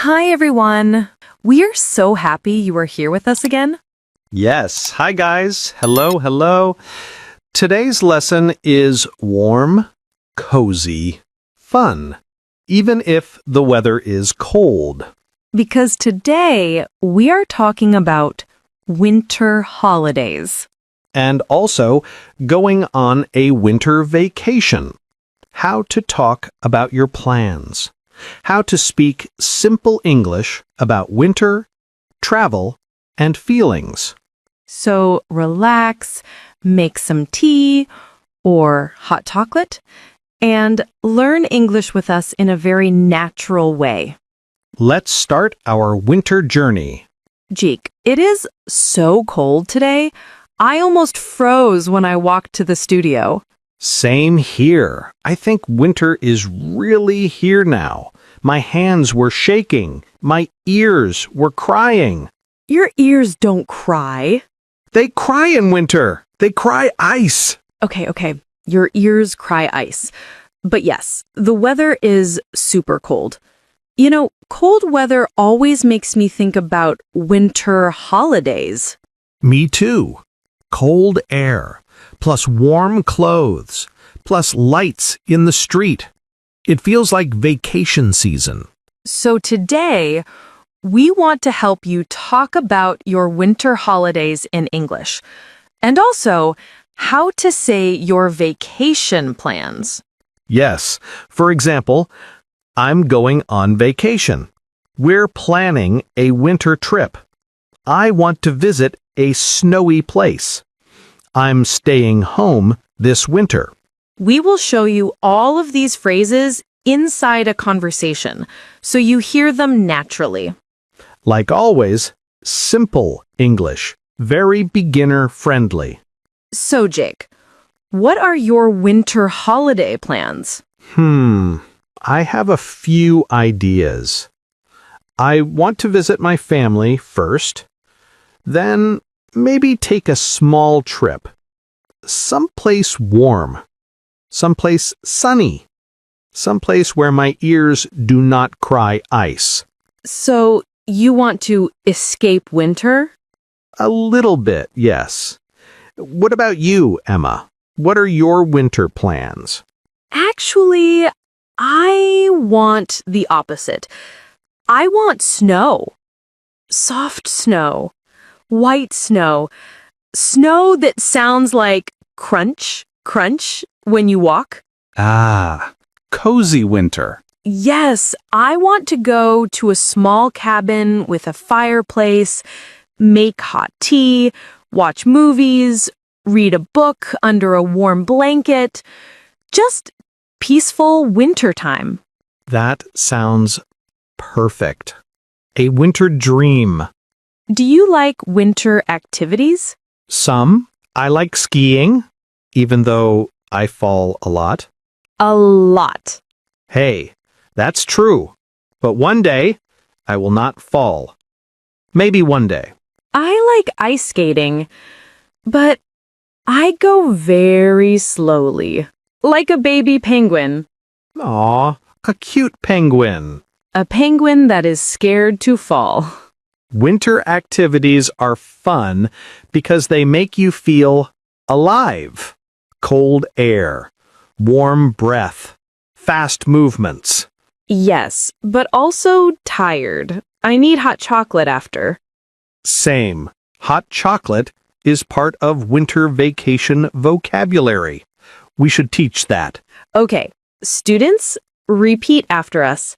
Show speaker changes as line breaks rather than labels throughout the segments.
Hi, everyone. We are so happy you are here with us again.
Yes. Hi, guys. Hello, hello. Today's lesson is warm, cozy, fun, even if the weather is cold.
Because today we are talking about winter holidays.
And also going on a winter vacation. How to talk about your plans. How to speak simple English about winter, travel, and feelings.
So relax, make some tea or hot chocolate, and learn English with us in a very natural way.
Let's start our winter journey.
Jeek, it is so cold today. I almost froze when I walked to the studio.
Same here. I think winter is really here now. My hands were shaking. My ears were crying.
Your ears don't cry.
They cry in winter. They cry ice.
Okay. Your ears cry ice. But yes, the weather is super cold. You know, cold weather always makes me think about winter holidays.
Me too. Cold air, plus warm clothes, plus lights in the street. It feels like vacation season.
So today, we want to help you talk about your winter holidays in English, and also how to say your vacation plans.
Yes. For example, I'm going on vacation. We're planning a winter trip. I want to visit a snowy place. I'm staying home this winter.
We will show you all of these phrases inside a conversation, so you hear them naturally.
Like always, simple English, very beginner-friendly.
So, Jake, what are your winter holiday plans?
I have a few ideas. I want to visit my family first, then maybe take a small trip. Someplace warm, someplace sunny, someplace where my ears do not cry ice.
So, you want to escape winter?
A little bit, yes. What about you, Emma? What are your winter plans?
Actually, I want the opposite. I want snow. Soft snow. White snow. Snow that sounds like crunch, crunch when you walk.
Ah, cozy winter.
Yes, I want to go to a small cabin with a fireplace, make hot tea, watch movies, read a book under a warm blanket. Just peaceful winter time.
That sounds perfect. A winter dream.
Do you like winter activities?
Some. I like skiing, even though I fall a lot.
A lot.
Hey, that's true. But one day, I will not fall. Maybe one day.
I like ice skating, but I go very slowly, like a baby penguin.
Aw, a cute penguin.
A penguin that is scared to fall.
Winter activities are fun because they make you feel alive. Cold air, warm breath, fast movements.
Yes, but also tired. I need hot chocolate after.
Same. Hot chocolate is part of winter vacation vocabulary. We should teach that.
Okay, students, repeat after us.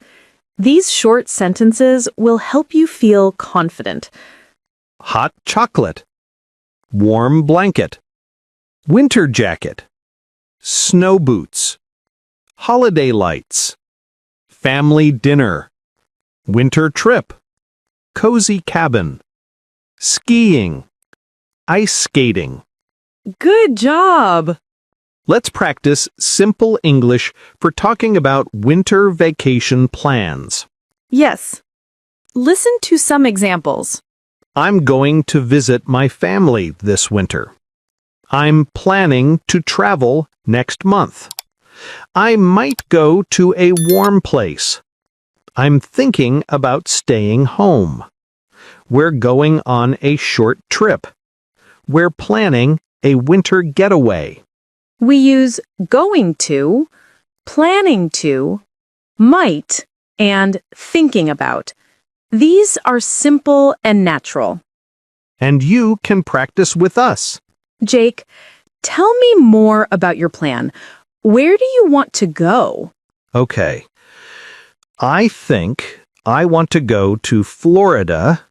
These short sentences will help you feel confident.
Hot chocolate. Warm blanket. Winter jacket. Snow boots. Holiday lights. Family dinner. Winter trip. Cozy cabin. Skiing. Ice skating.
Good job!
Let's practice simple English for talking about winter vacation plans.
Yes. Listen to some examples.
I'm going to visit my family this winter. I'm planning to travel next month. I might go to a warm place. I'm thinking about staying home. We're going on a short trip. We're planning a winter getaway.
We use going to, planning to, might, and thinking about. These are simple and natural.
And you can practice with us.
Jake, tell me more about your plan. Where do you want to go?
Okay. I think I want to go to Florida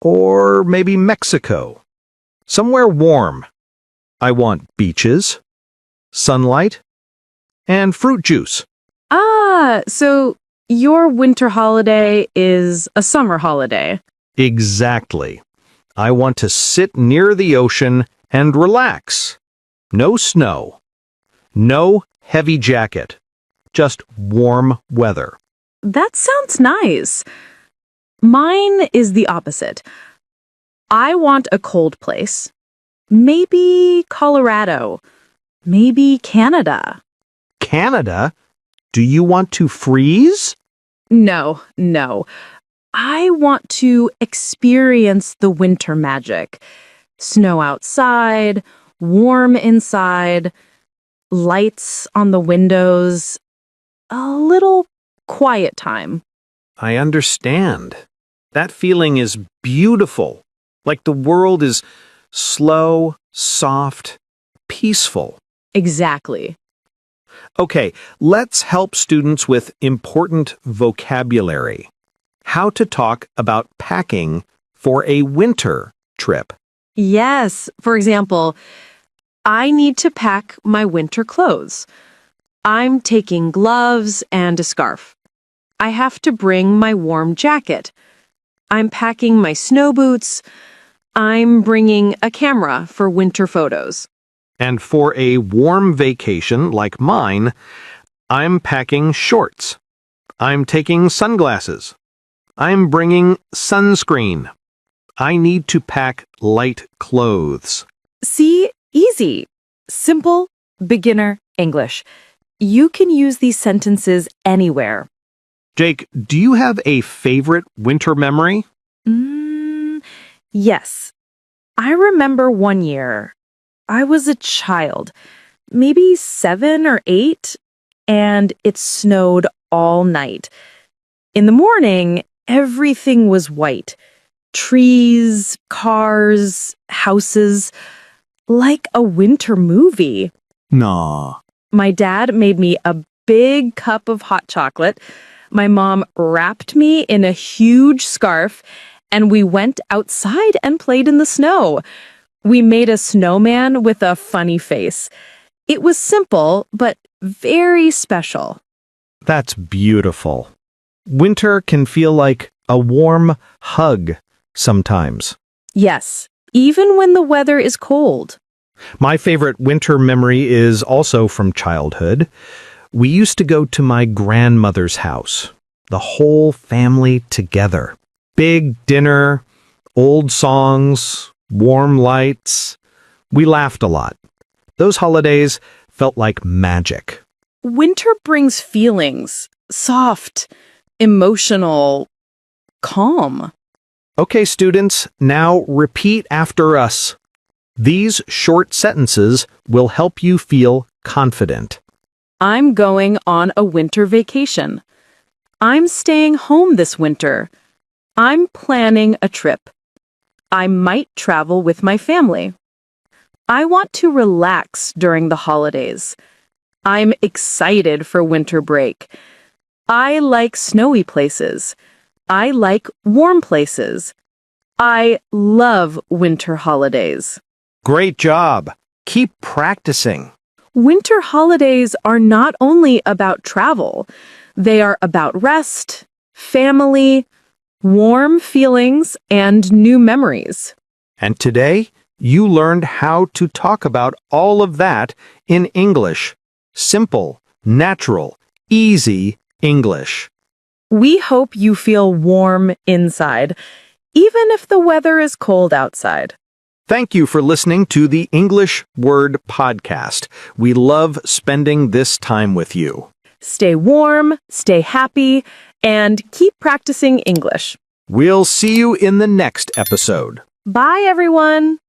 or maybe Mexico. Somewhere warm. I want beaches, sunlight, and fruit juice.
Ah, so your winter holiday is a summer holiday.
Exactly. I want to sit near the ocean and relax. No snow. No heavy jacket. Just warm weather.
That sounds nice. Mine is the opposite. I want a cold place. Maybe Colorado. Maybe Canada.
Canada? Do you want to freeze?
No. I want to experience the winter magic. Snow outside, warm inside, lights on the windows, a little quiet time.
I understand. That feeling is beautiful. Like the world is slow, soft, peaceful.
Exactly.
Okay, let's help students with important vocabulary. How to talk about packing for a winter trip.
Yes. For example, I need to pack my winter clothes. I'm taking gloves and a scarf. I have to bring my warm jacket. I'm packing my snow boots. I'm bringing a camera for winter photos.
And for a warm vacation like mine, I'm packing shorts. I'm taking sunglasses. I'm bringing sunscreen. I need to pack light clothes.
See, easy. Simple, beginner English. You can use these sentences anywhere.
Jake, do you have a favorite winter memory?
Yes. I remember one year. I was a child, maybe 7 or 8, and it snowed all night. In the morning, everything was white. Trees, cars, houses, like a winter movie.
Nah.
My dad made me a big cup of hot chocolate. My mom wrapped me in a huge scarf, and we went outside and played in the snow. We made a snowman with a funny face. It was simple, but very special.
That's beautiful. Winter can feel like a warm hug sometimes.
Yes, even when the weather is cold.
My favorite winter memory is also from childhood. We used to go to my grandmother's house, the whole family together. Big dinner, old songs, warm lights. We laughed a lot. Those holidays felt like magic.
Winter brings feelings, soft, emotional, calm.
Okay, students, now repeat after us. These short sentences will help you feel confident.
I'm going on a winter vacation. I'm staying home this winter. I'm planning a trip. I might travel with my family. I want to relax during the holidays. I'm excited for winter break. I like snowy places. I like warm places. I love winter holidays.
Great job. Keep practicing.
Winter holidays are not only about travel. They are about rest, family, warm feelings, and new memories.
And today, you learned how to talk about all of that in English. Simple, natural, easy English.
We hope you feel warm inside, even if the weather is cold outside.
Thank you for listening to the English Word Podcast. We love spending this time with you.
Stay warm, stay happy, and keep practicing English.
We'll see you in the next episode.
Bye, everyone.